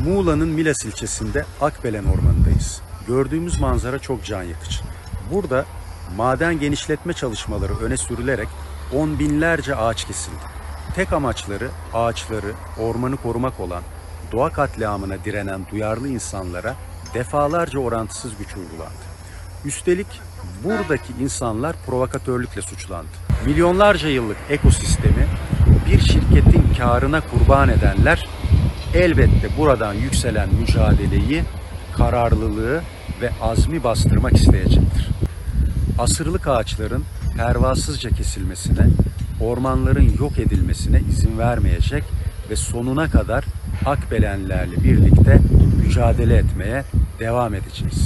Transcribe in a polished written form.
Muğla'nın Milas ilçesinde Akbelen Ormanı'ndayız. Gördüğümüz manzara çok can yakıcı. Burada maden genişletme çalışmaları öne sürülerek on binlerce ağaç kesildi. Tek amaçları ağaçları, ormanı korumak olan, doğa katliamına direnen duyarlı insanlara defalarca orantısız güç uygulandı. Üstelik buradaki insanlar provokatörlükle suçlandı. Milyonlarca yıllık ekosistemi bir şirketin karına kurban edenler elbette buradan yükselen mücadeleyi, kararlılığı ve azmi bastırmak isteyecektir. Asırlık ağaçların pervasızca kesilmesine, ormanların yok edilmesine izin vermeyecek ve sonuna kadar Akbelenlerle birlikte mücadele etmeye devam edeceğiz.